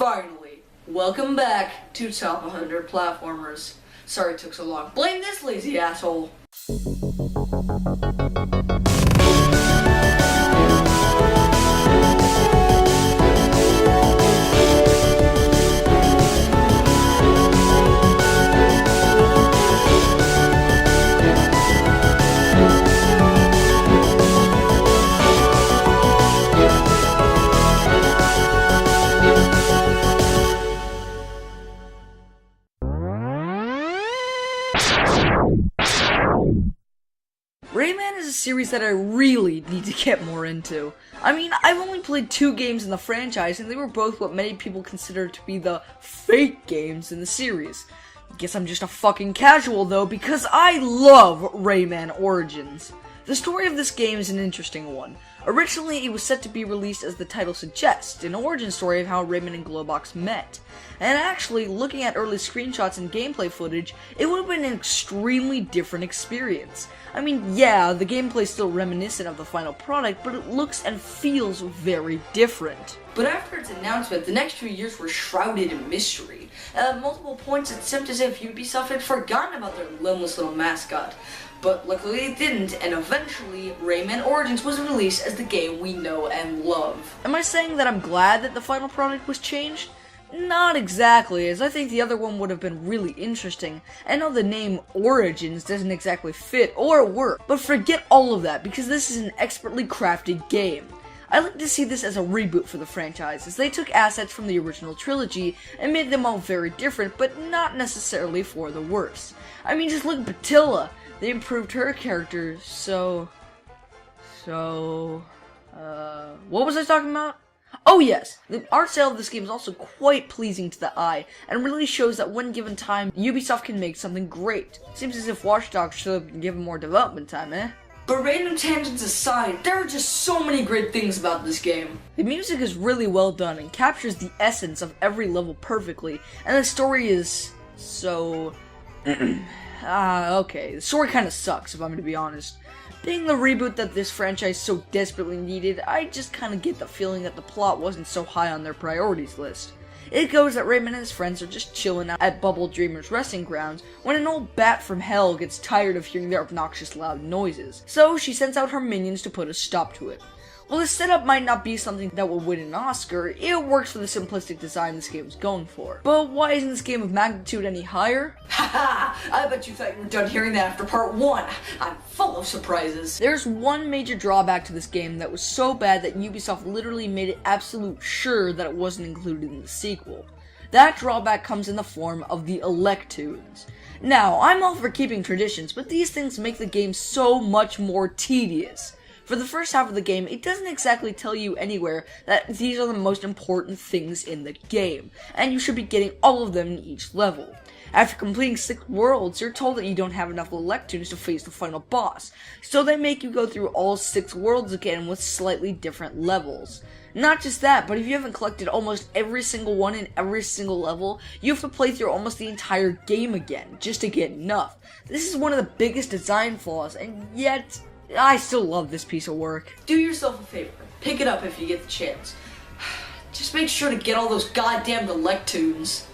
Finally, welcome back to Top 100 Platformers. Sorry it took so long. Blame this lazy asshole. Rayman is a series that I really need to get more into. I mean, I've only played 2 games in the franchise, and they were both what many people consider to be the fake games in the series. Guess I'm just a fucking casual though, because I love Rayman Origins. The story of this game is an interesting one. Originally, it was set to be released as the title suggests, an origin story of how Rayman and Globox met. And actually, looking at early screenshots and gameplay footage, it would have been an extremely different experience. I mean, yeah, the gameplay is still reminiscent of the final product, but it looks and feels very different. But after its announcement, the next few years were shrouded in mystery. At multiple points, it seemed as if Ubisoft had forgotten about their limbless little mascot. But luckily it didn't, and eventually, Rayman Origins was released as the game we know and love. Am I saying that I'm glad that the final product was changed? Not exactly, as I think the other one would have been really interesting. I know the name Origins doesn't exactly fit or work, but forget all of that because this is an expertly crafted game. I like to see this as a reboot for the franchise, as they took assets from the original trilogy and made them all very different, but not necessarily for the worse. I mean, just look at Batilla. They improved her character, what was I talking about? Oh yes, the art style of this game is also quite pleasing to the eye, and really shows that when given time, Ubisoft can make something great. Seems as if Watch Dogs should have been given more development time, eh? But random tangents aside, there are just so many great things about this game. The music is really well done and captures the essence of every level perfectly, and the story is so... okay, the story kinda sucks if I'm gonna be honest. Being the reboot that this franchise so desperately needed, I just kinda get the feeling that the plot wasn't so high on their priorities list. It goes that Rayman and his friends are just chilling out at Bubble Dreamer's resting grounds when an old bat from hell gets tired of hearing their obnoxious loud noises. So she sends out her minions to put a stop to it. While this setup might not be something that will win an Oscar, it works for the simplistic design this game is going for. But why isn't this game of magnitude any higher? Haha! I bet you thought you were done hearing that after part 1. I'm full of surprises. There's one major drawback to this game that was so bad that Ubisoft literally made it absolute sure that it wasn't included in the sequel. That drawback comes in the form of the Electoons. Now, I'm all for keeping traditions, but these things make the game so much more tedious. For the first half of the game, it doesn't exactly tell you anywhere that these are the most important things in the game, and you should be getting all of them in each level. After completing 6 worlds, you're told that you don't have enough Electoons to face the final boss, so they make you go through all 6 worlds again with slightly different levels. Not just that, but if you haven't collected almost every single one in every single level, you have to play through almost the entire game again, just to get enough. This is one of the biggest design flaws, and yet... I still love this piece of work. Do yourself a favor. Pick it up if you get the chance. Just make sure to get all those goddamn Electoons.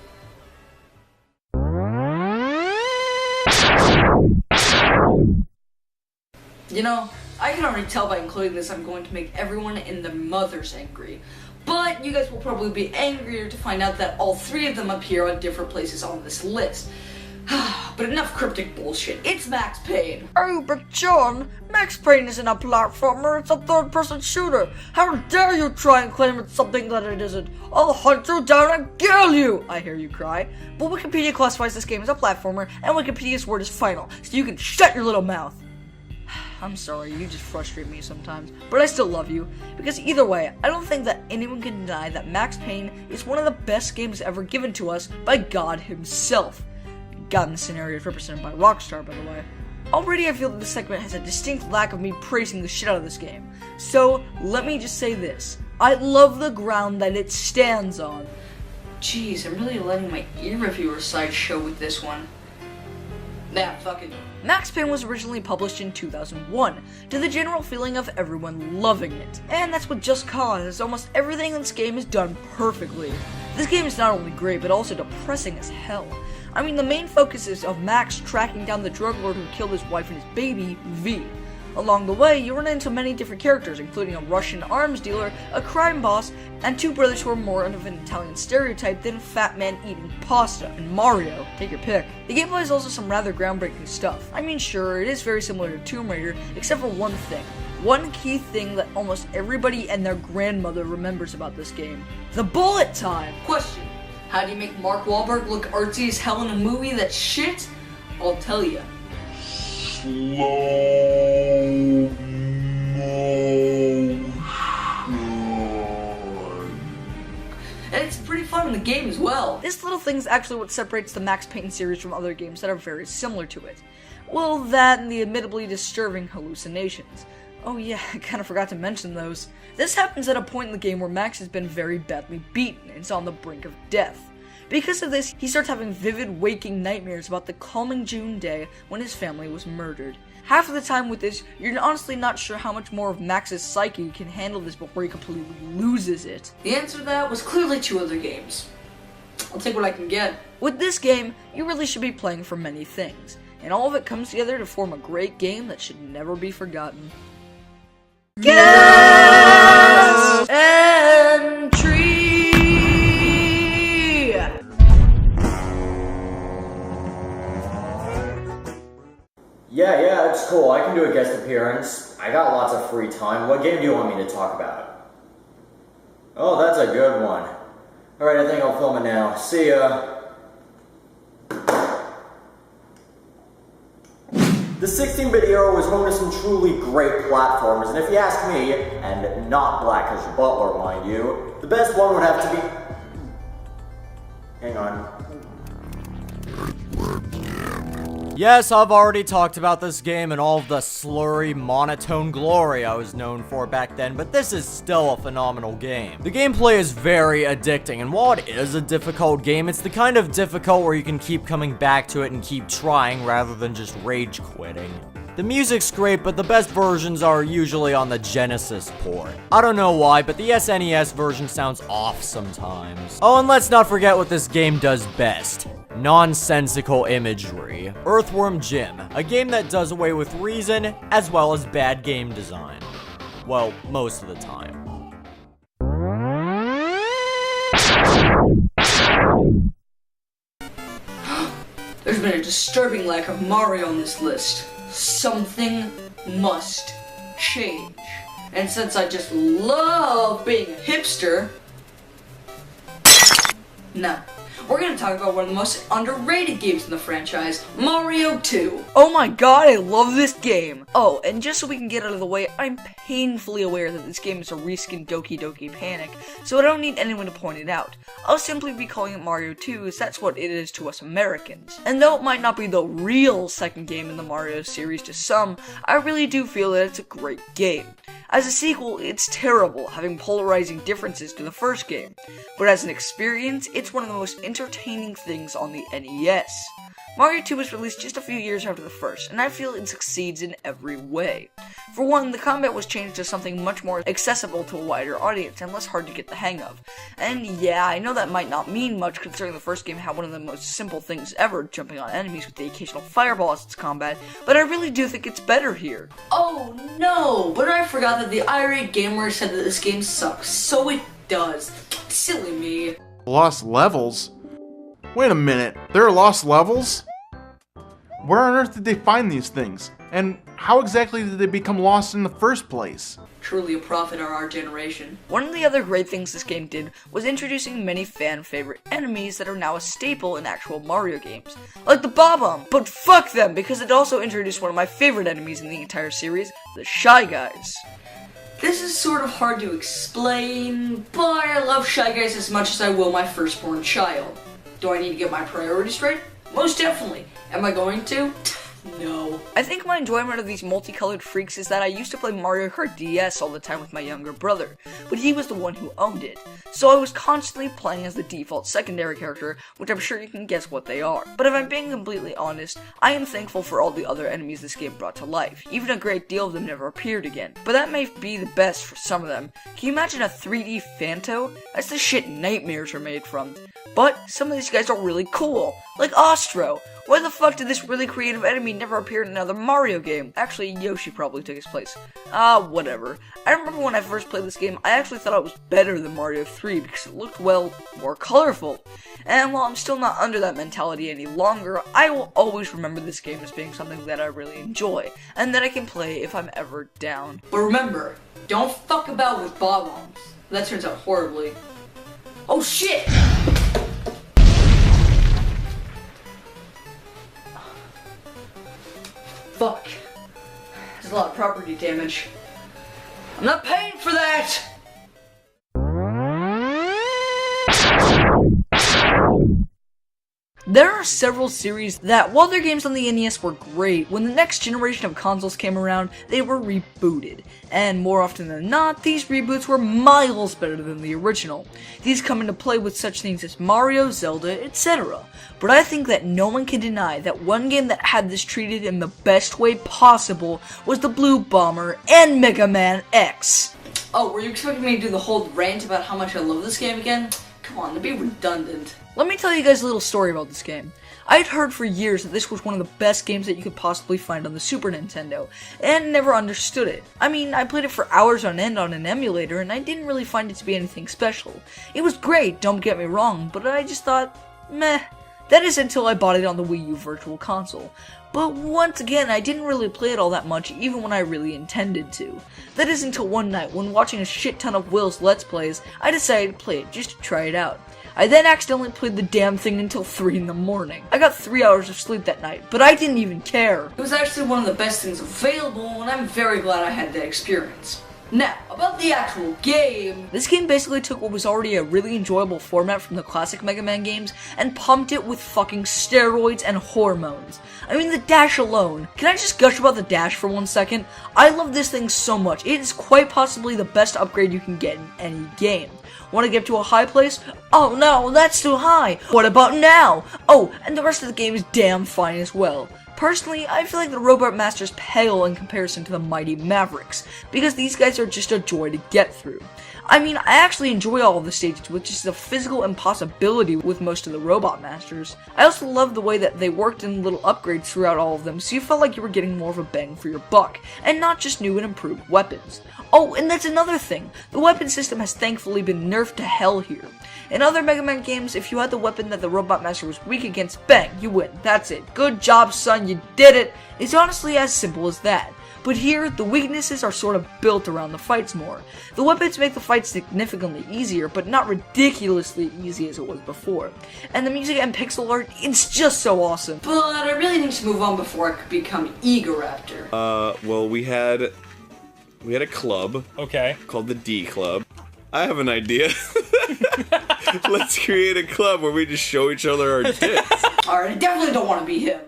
You know, I can already tell by including this I'm going to make everyone in their mothers angry. But you guys will probably be angrier to find out that all 3 of them appear on different places on this list. But enough cryptic bullshit, it's Max Payne. Oh, but John, Max Payne isn't a platformer, it's a third-person shooter. How dare you try and claim it's something that it isn't? I'll hunt you down and kill you, I hear you cry. But Wikipedia classifies this game as a platformer, and Wikipedia's word is final, so you can shut your little mouth. I'm sorry, you just frustrate me sometimes, but I still love you, because either way, I don't think that anyone can deny that Max Payne is one of the best games ever given to us by God himself. God in this scenario is represented by Rockstar, by the way. Already I feel that this segment has a distinct lack of me praising the shit out of this game. So, let me just say this. I love the ground that it stands on. Jeez, I'm really letting my ear reviewer side show with this one. Yeah, fucking. Max Payne was originally published in 2001, to the general feeling of everyone loving it. And that's what Just Cause, as almost everything in this game is done perfectly. This game is not only great, but also depressing as hell. I mean, the main focus is of Max tracking down the drug lord who killed his wife and his baby, V. Along the way, you run into many different characters, including a Russian arms dealer, a crime boss, and two brothers who are more of an Italian stereotype than fat man eating pasta, and Mario. Take your pick. The gameplay is also some rather groundbreaking stuff. I mean, sure, it is very similar to Tomb Raider, except for one thing. One key thing that almost everybody and their grandmother remembers about this game. The bullet time! Question: how do you make Mark Wahlberg look artsy as hell in a movie that's shit? I'll tell ya. Slow motion. And it's pretty fun in the game as well. This little thing is actually what separates the Max Payne series from other games that are very similar to it. Well, that and the admittedly disturbing hallucinations. Oh yeah, I kinda forgot to mention those. This happens at a point in the game where Max has been very badly beaten and is on the brink of death. Because of this, he starts having vivid waking nightmares about the calming June day when his family was murdered. Half of the time with this, you're honestly not sure how much more of Max's psyche can handle this before he completely loses it. The answer to that was clearly 2 other games. I'll take what I can get. With this game, you really should be playing for many things, and all of it comes together to form a great game that should never be forgotten. Guest entry! Yeah, it's cool. I can do a guest appearance. I got lots of free time. What game do you want me to talk about? Oh, that's a good one. Alright, I think I'll film it now. See ya. The 16-bit era was home to some truly great platformers, and if you ask me, and not Blackish Butler, mind you, the best one would have to be... Hang on. Yes, I've already talked about this game and all of the slurry, monotone glory I was known for back then, but this is still a phenomenal game. The gameplay is very addicting, and while it is a difficult game, it's the kind of difficult where you can keep coming back to it and keep trying rather than just rage quitting. The music's great, but the best versions are usually on the Genesis port. I don't know why, but the SNES version sounds off sometimes. Oh, and let's not forget what this game does best. Nonsensical imagery. Earthworm Jim, a game that does away with reason as well as bad game design. Well, most of the time. There's been a disturbing lack of Mario on this list. Something must change. And since I just love being a hipster, nah. We're gonna talk about one of the most underrated games in the franchise, Mario 2. Oh my god, I love this game! Oh, and just so we can get out of the way, I'm painfully aware that this game is a reskin Doki Doki Panic, so I don't need anyone to point it out. I'll simply be calling it Mario 2, as that's what it is to us Americans. And though it might not be the real second game in the Mario series to some, I really do feel that it's a great game. As a sequel, it's terrible, having polarizing differences to the first game, but as an experience, it's one of the most entertaining things on the NES. Mario 2 was released just a few years after the first, and I feel it succeeds in every way. For one, the combat was changed to something much more accessible to a wider audience and less hard to get the hang of. And yeah, I know that might not mean much considering the first game had one of the most simple things ever, jumping on enemies with the occasional fireball as its combat, but I really do think it's better here. Oh no, but I forgot that the irate gamer said that this game sucks, so it does. Silly me. Lost levels? Wait a minute, there are lost levels? Where on earth did they find these things? And how exactly did they become lost in the first place? Truly a prophet of our generation. One of the other great things this game did was introducing many fan-favorite enemies that are now a staple in actual Mario games. Like the Bob-omb, but fuck them, because it also introduced one of my favorite enemies in the entire series, the Shy Guys. This is sort of hard to explain, but I love Shy Guys as much as I will my firstborn child. Do I need to get my priorities straight? Most definitely. Am I going to? No. I think my enjoyment of these multicolored freaks is that I used to play Mario Kart DS all the time with my younger brother, but he was the one who owned it. So I was constantly playing as the default secondary character, which I'm sure you can guess what they are. But if I'm being completely honest, I am thankful for all the other enemies this game brought to life. Even a great deal of them never appeared again. But that may be the best for some of them. Can you imagine a 3D Phanto? That's the shit nightmares are made from. But some of these guys are really cool, like Ostro. Why the fuck did this really creative enemy never appear in another Mario game? Actually, Yoshi probably took his place. Whatever. I remember when I first played this game, I actually thought it was better than Mario 3 because it looked, well, more colorful. And while I'm still not under that mentality any longer, I will always remember this game as being something that I really enjoy, and that I can play if I'm ever down. But remember, don't fuck about with bob-ombs. That turns out horribly. Oh shit! Fuck. There's a lot of property damage. I'm not paying for that! There are several series that, while their games on the NES were great, when the next generation of consoles came around, they were rebooted. And more often than not, these reboots were miles better than the original. These come into play with such things as Mario, Zelda, etc. But I think that no one can deny that one game that had this treated in the best way possible was the Blue Bomber and Mega Man X. Oh, were you expecting me to do the whole rant about how much I love this game again? Come on, to be redundant. Let me tell you guys a little story about this game. I had heard for years that this was one of the best games that you could possibly find on the Super Nintendo, and never understood it. I mean, I played it for hours on end on an emulator, and I didn't really find it to be anything special. It was great, don't get me wrong, but I just thought, meh. That is until I bought it on the Wii U Virtual Console. But once again, I didn't really play it all that much, even when I really intended to. That is until one night, when watching a shit ton of Will's Let's Plays, I decided to play it just to try it out. I then accidentally played the damn thing until 3 in the morning. I got 3 hours of sleep that night, but I didn't even care. It was actually one of the best things available, and I'm very glad I had that experience. Now, about the actual game. This game basically took what was already a really enjoyable format from the classic Mega Man games and pumped it with fucking steroids and hormones. I mean, the dash alone. Can I just gush about the dash for 1 second? I love this thing so much. It is quite possibly the best upgrade you can get in any game. Want to get to a high place? Oh no, that's too high. What about now? Oh, and the rest of the game is damn fine as well. Personally, I feel like the Robot Masters pale in comparison to the Mighty Mavericks, because these guys are just a joy to get through. I mean, I actually enjoy all of the stages, which is a physical impossibility with most of the Robot Masters. I also love the way that they worked in little upgrades throughout all of them, so you felt like you were getting more of a bang for your buck, and not just new and improved weapons. Oh, and that's another thing. The weapon system has thankfully been nerfed to hell here. In other Mega Man games, if you had the weapon that the Robot Master was weak against, bang, you win. That's it. Good job, son, you did it. It's honestly as simple as that. But here, the weaknesses are sort of built around the fights more. The weapons make the fights significantly easier, but not ridiculously easy as it was before. And the music and pixel art, it's just so awesome. But I really need to move on before I could become Egoraptor. Well, we had a club. Okay. Called the D Club. I have an idea. Let's create a club where we just show each other our tits. Alright, I definitely don't want to be him.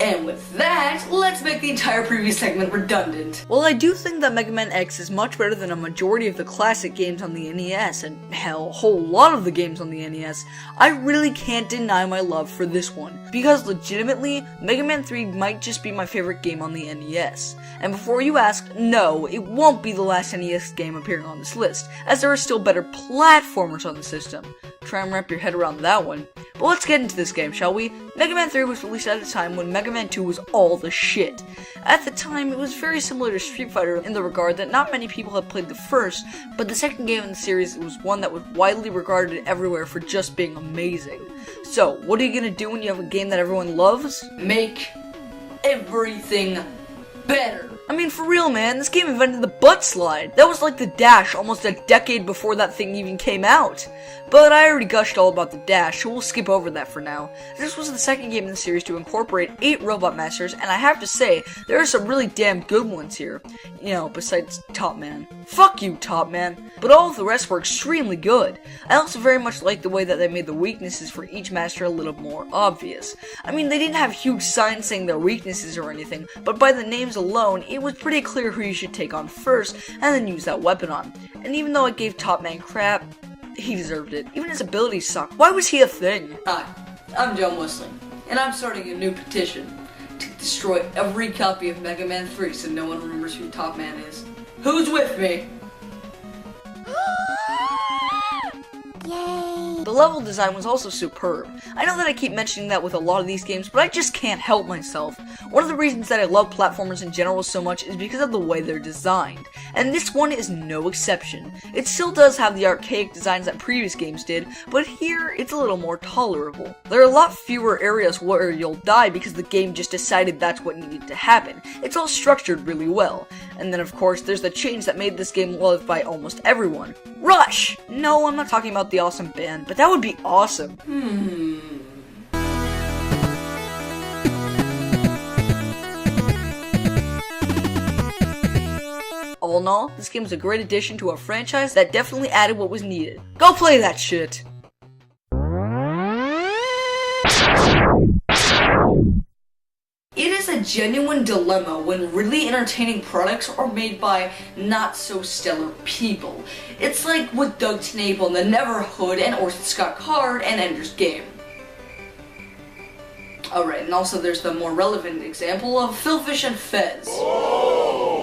And with that, let's make the entire previous segment redundant. Well, I do think that Mega Man X is much better than a majority of the classic games on the NES, and hell, a whole lot of the games on the NES. I really can't deny my love for this one, because legitimately, Mega Man 3 might just be my favorite game on the NES. And before you ask, no, it won't be the last NES game appearing on this list, as there are still better platformers on the system. Try and wrap your head around that one. But let's get into this game, shall we? Mega Man 3 was released at a time when Mega Man 2 was all the shit. At the time, it was very similar to Street Fighter in the regard that not many people had played the first, but the second game in the series was one that was widely regarded everywhere for just being amazing. So, what are you gonna do when you have a game that everyone loves? Make everything better. I mean, for real, man, this game invented the butt slide. That was like the Dash almost a decade before that thing even came out. But I already gushed all about the Dash, so we'll skip over that for now. This was the second game in the series to incorporate 8 Robot Masters, and I have to say, there are some really damn good ones here. You know, besides Top Man. Fuck you, Top Man. But all of the rest were extremely good. I also very much like the way that they made the weaknesses for each master a little more obvious. I mean, they didn't have huge signs saying their weaknesses or anything, but by the names alone, it was pretty clear who you should take on first, and then use that weapon on. And even though it gave Top Man crap, he deserved it. Even his abilities suck. Why was he a thing? Hi, I'm Joe Musling, and I'm starting a new petition to destroy every copy of Mega Man 3 so no one remembers who Top Man is. Who's with me? The level design was also superb. I know that I keep mentioning that with a lot of these games, but I just can't help myself. One of the reasons that I love platformers in general so much is because of the way they're designed, and this one is no exception. It still does have the archaic designs that previous games did, but here it's a little more tolerable. There are a lot fewer areas where you'll die because the game just decided that's what needed to happen. It's all structured really well. And then of course there's the change that made this game loved by almost everyone. Rush! No, I'm not talking about the awesome band, but that would be awesome. All in all, this game was a great addition to a franchise that definitely added what was needed. Go play that shit! It is a genuine dilemma when really entertaining products are made by not-so-stellar people. It's like with Doug Tanaple and the Neverhood and Orson Scott Card and Ender's Game. Alright, and also there's the more relevant example of Philfish and Fez.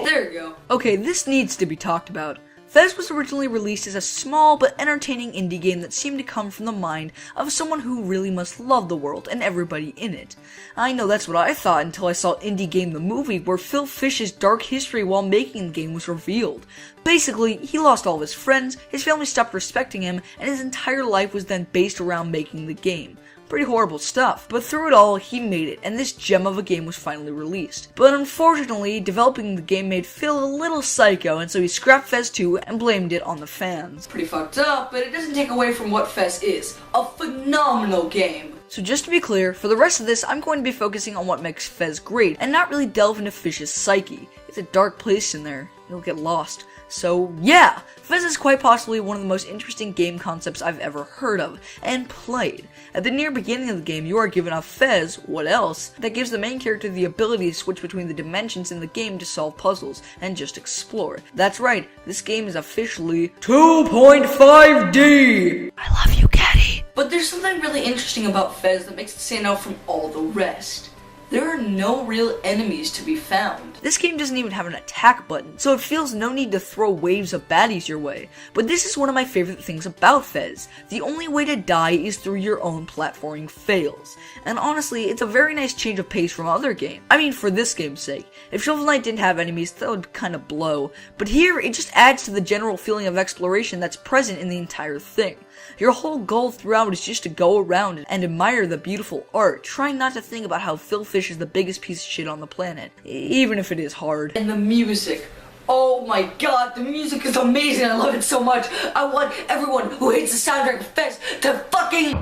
There you go. Okay, this needs to be talked about. Fez was originally released as a small but entertaining indie game that seemed to come from the mind of someone who really must love the world and everybody in it. I know that's what I thought until I saw Indie Game the movie, where Phil Fish's dark history while making the game was revealed. Basically, he lost all of his friends, his family stopped respecting him, and his entire life was then based around making the game. Pretty horrible stuff, but through it all, he made it, and this gem of a game was finally released. But unfortunately, developing the game made Phil a little psycho, and so he scrapped Fez 2 and blamed it on the fans. Pretty fucked up, but it doesn't take away from what Fez is. A phenomenal game. So just to be clear, for the rest of this, I'm going to be focusing on what makes Fez great, and not really delve into Fish's psyche. It's a dark place in there. You'll get lost. So yeah, Fez is quite possibly one of the most interesting game concepts I've ever heard of, and played. At the near beginning of the game, you are given a Fez, what else, that gives the main character the ability to switch between the dimensions in the game to solve puzzles, and just explore. That's right, this game is officially 2.5D! I love you, Caddy! But there's something really interesting about Fez that makes it stand out from all the rest. There are no real enemies to be found. This game doesn't even have an attack button, so it feels no need to throw waves of baddies your way. But this is one of my favorite things about Fez. The only way to die is through your own platforming fails. And honestly, it's a very nice change of pace from other games. I mean, for this game's sake. If Shovel Knight didn't have enemies, that would kind of blow. But here, it just adds to the general feeling of exploration that's present in the entire thing. Your whole goal throughout is just to go around and admire the beautiful art, trying not to think about how Phil Fish is the biggest piece of shit on the planet, even if it is hard. And the music. Oh my god, the music is amazing, I love it so much. I want everyone who hates the soundtrack of Fez to fucking...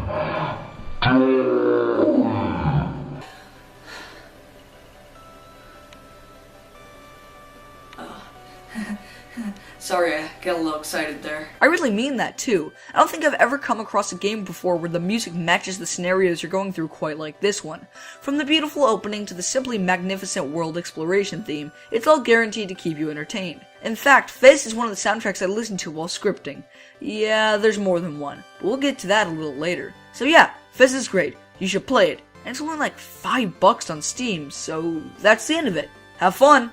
Sorry, I got a little excited there. I really mean that too. I don't think I've ever come across a game before where the music matches the scenarios you're going through quite like this one. From the beautiful opening to the simply magnificent world exploration theme, it's all guaranteed to keep you entertained. In fact, Fez is one of the soundtracks I listen to while scripting. Yeah, there's more than one, but we'll get to that a little later. So yeah, Fez is great. You should play it. And it's only like $5 on Steam, so that's the end of it. Have fun!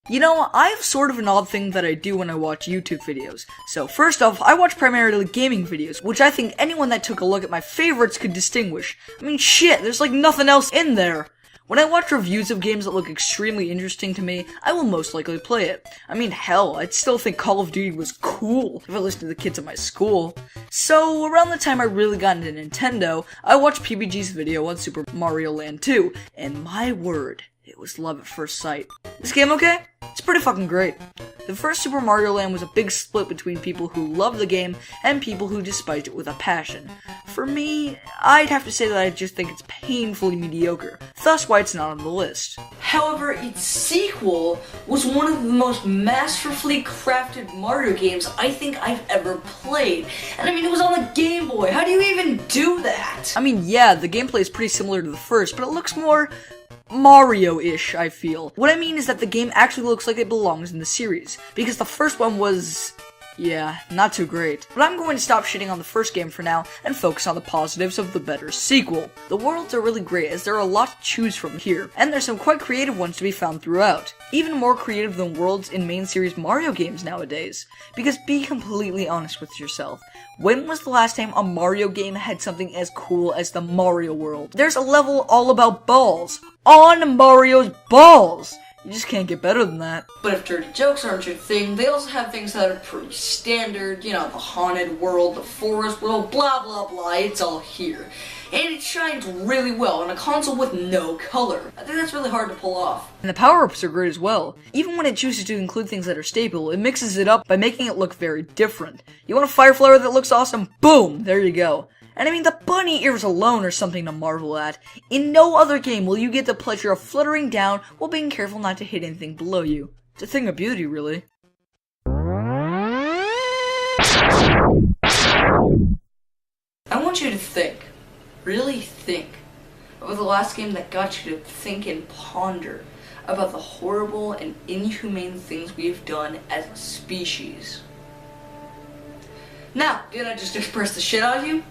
You know, I have sort of an odd thing that I do when I watch YouTube videos. So first off, I watch primarily gaming videos, which I think anyone that took a look at my favorites could distinguish. I mean shit, there's like nothing else in there. When I watch reviews of games that look extremely interesting to me, I will most likely play it. I mean, hell, I'd still think Call of Duty was cool if I listened to the kids at my school. So, around the time I really got into Nintendo, I watched PBG's video on Super Mario Land 2, and my word, it was love at first sight. This game okay? It's pretty fucking great. The first Super Mario Land was a big split between people who loved the game and people who despised it with a passion. For me, I'd have to say that I just think it's painfully mediocre, thus why it's not on the list. However, its sequel was one of the most masterfully crafted Mario games I think I've ever played. And I mean, it was on the Game Boy. How do you even do that? I mean, yeah, the gameplay is pretty similar to the first, but it looks more Mario-ish, I feel. What I mean is that the game actually looks like it belongs in the series, because the first one was, yeah, not too great. But I'm going to stop shitting on the first game for now and focus on the positives of the better sequel. The worlds are really great as there are a lot to choose from here, and there's some quite creative ones to be found throughout. Even more creative than worlds in main series Mario games nowadays. Because be completely honest with yourself, when was the last time a Mario game had something as cool as the Mario world? There's a level all about balls. On Mario's balls! You just can't get better than that. But if dirty jokes aren't your thing, they also have things that are pretty standard, you know, the haunted world, the forest world, blah blah blah, it's all here. And it shines really well on a console with no color. I think that's really hard to pull off. And the power-ups are great as well. Even when it chooses to include things that are staple, it mixes it up by making it look very different. You want a fire flower that looks awesome? Boom! There you go. And I mean, the bunny ears alone are something to marvel at. In no other game will you get the pleasure of fluttering down while being careful not to hit anything below you. It's a thing of beauty, really. I want you to think, really think, about the last game that got you to think and ponder about the horrible and inhumane things we've done as a species. Now, did I just express the shit out of you?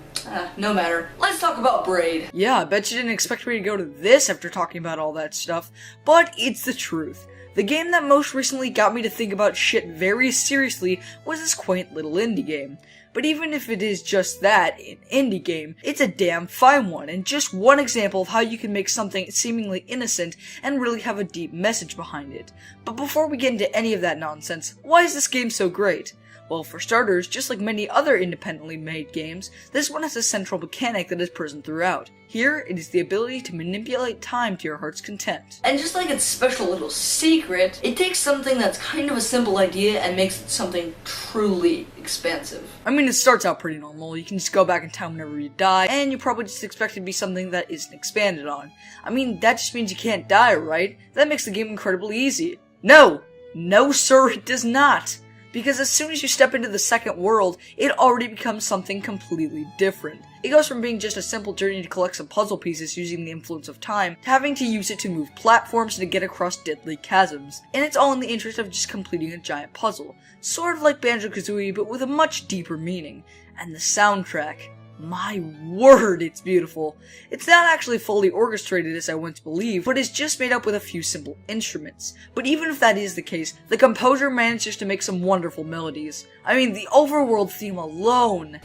No matter. Let's talk about Braid. Yeah, I bet you didn't expect me to go to this after talking about all that stuff, but it's the truth. The game that most recently got me to think about shit very seriously was this quaint little indie game. But even if it is just that, an indie game, it's a damn fine one, and just one example of how you can make something seemingly innocent and really have a deep message behind it. But before we get into any of that nonsense, why is this game so great? Well, for starters, just like many other independently made games, this one has a central mechanic that is present throughout. Here, it is the ability to manipulate time to your heart's content. And just like its special little secret, it takes something that's kind of a simple idea and makes it something truly expansive. I mean, it starts out pretty normal. You can just go back in time whenever you die, and you probably just expect it to be something that isn't expanded on. I mean, that just means you can't die, right? That makes the game incredibly easy. No! No, sir, it does not! Because as soon as you step into the second world, it already becomes something completely different. It goes from being just a simple journey to collect some puzzle pieces using the influence of time, to having to use it to move platforms and to get across deadly chasms. And it's all in the interest of just completing a giant puzzle. Sort of like Banjo-Kazooie, but with a much deeper meaning. And the soundtrack. My word, it's beautiful. It's not actually fully orchestrated as I once believed, but is just made up with a few simple instruments. But even if that is the case, the composer manages to make some wonderful melodies. I mean, the overworld theme alone.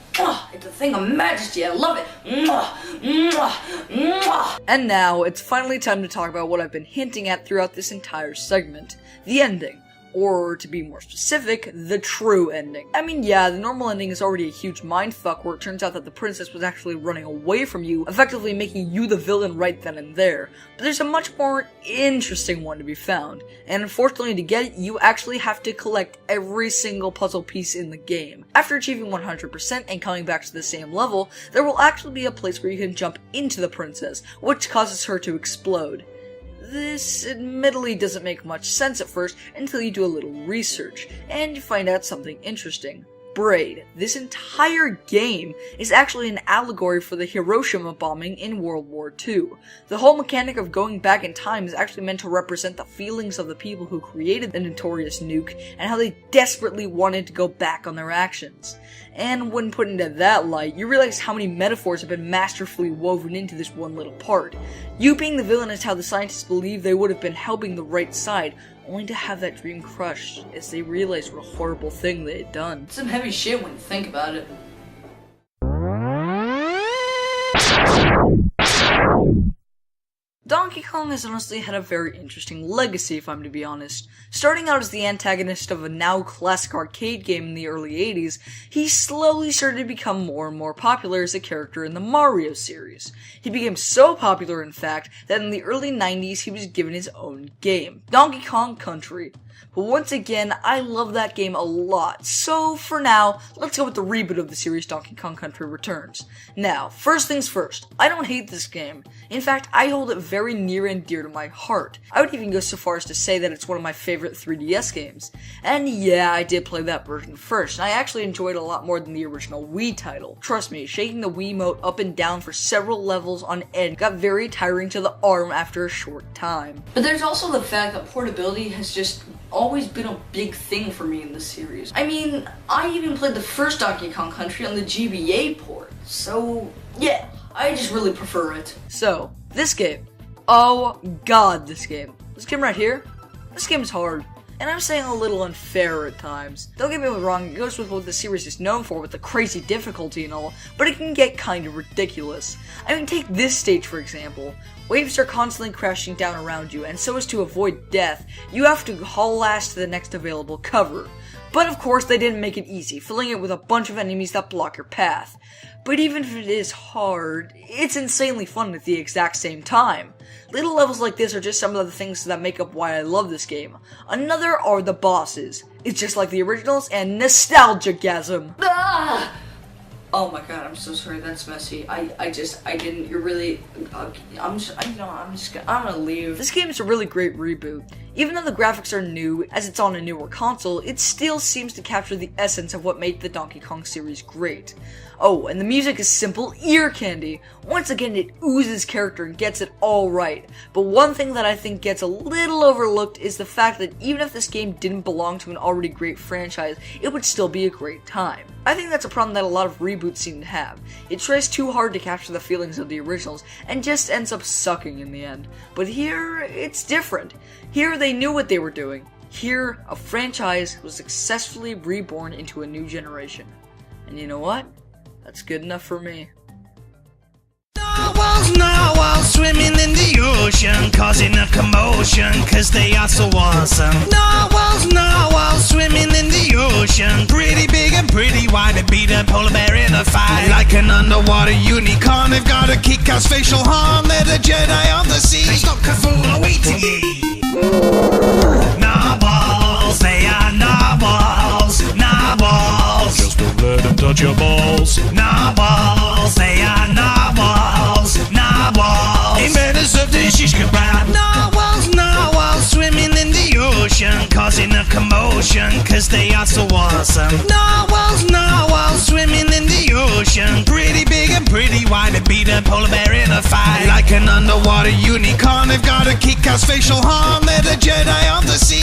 It's a thing of majesty, I love it. Mwah, mwah, mwah. And now, it's finally time to talk about what I've been hinting at throughout this entire segment. The ending. Or, to be more specific, the true ending. I mean, yeah, the normal ending is already a huge mindfuck where it turns out that the princess was actually running away from you, effectively making you the villain right then and there. But there's a much more interesting one to be found, and unfortunately to get it, you actually have to collect every single puzzle piece in the game. After achieving 100% and coming back to the same level, there will actually be a place where you can jump into the princess, which causes her to explode. This admittedly doesn't make much sense at first until you do a little research, and you find out something interesting. Braid, this entire game, is actually an allegory for the Hiroshima bombing in World War II. The whole mechanic of going back in time is actually meant to represent the feelings of the people who created the notorious nuke, and how they desperately wanted to go back on their actions. And when put into that light, you realize how many metaphors have been masterfully woven into this one little part. You being the villain is how the scientists believe they would have been helping the right side, only to have that dream crushed as they realized what a horrible thing they had done. It's some heavy shit when you think about it. Donkey Kong has honestly had a very interesting legacy, if I'm to be honest. Starting out as the antagonist of a now classic arcade game in the early 80s, he slowly started to become more and more popular as a character in the Mario series. He became so popular, in fact, that in the early 90s he was given his own game, Donkey Kong Country. But once again, I love that game a lot, so for now, let's go with the reboot of the series Donkey Kong Country Returns. Now, first things first, I don't hate this game. In fact, I hold it very near and dear to my heart. I would even go so far as to say that it's one of my favorite 3DS games. And yeah, I did play that version first, and I actually enjoyed it a lot more than the original Wii title. Trust me, shaking the Wiimote up and down for several levels on end got very tiring to the arm after a short time. But there's also the fact that portability has just always been a big thing for me in this series. I mean, I even played the first Donkey Kong Country on the GBA port, so yeah, I just really prefer it. So, this game. Oh god, this game. This game right here? This game is hard. And I'm saying a little unfair at times. Don't get me wrong, it goes with what the series is known for with the crazy difficulty and all, but it can get kind of ridiculous. I mean, take this stage for example. Waves are constantly crashing down around you, and so as to avoid death, you have to haul ass to the next available cover. But of course, they didn't make it easy, filling it with a bunch of enemies that block your path. But even if it is hard, it's insanely fun at the exact same time. Little levels like this are just some of the things that make up why I love this game. Another are the bosses. It's just like the originals and nostalgia-gasm. Ah! Oh my god, I'm so sorry, that's messy. I didn't, you're really, I'm gonna leave. This game is a really great reboot. Even though the graphics are new, as it's on a newer console, it still seems to capture the essence of what made the Donkey Kong series great. Oh, and the music is simple ear candy. Once again, it oozes character and gets it all right. But one thing that I think gets a little overlooked is the fact that even if this game didn't belong to an already great franchise, it would still be a great time. I think that's a problem that a lot of reboots seem to have. It tries too hard to capture the feelings of the originals and just ends up sucking in the end. But here, it's different. Here, they knew what they were doing. Here, a franchise was successfully reborn into a new generation. And you know what? That's good enough for me. Narwhals swimming in the ocean, causing a commotion, cause they are so awesome. Narwhals swimming in the ocean, pretty big and pretty wide, they beat a polar bear in a fight. Like an underwater unicorn, they've got a kick-ass facial harm, they're the Jedi of the sea. They stop Cthulhu waiting ye. Narwhals, they are narwhals, narwhals. Just don't let them touch your balls. Narwhals, they are narwhals, narwhals. Inventors of the shish kebab. Narwhals swimming in the ocean, causing a commotion, cause they are so awesome. Narwhals swimming in the ocean, pretty big and pretty wide, they beat a polar bear in a fight. Like an underwater unicorn, they've got a kick-ass facial harm, they're the Jedi of the sea.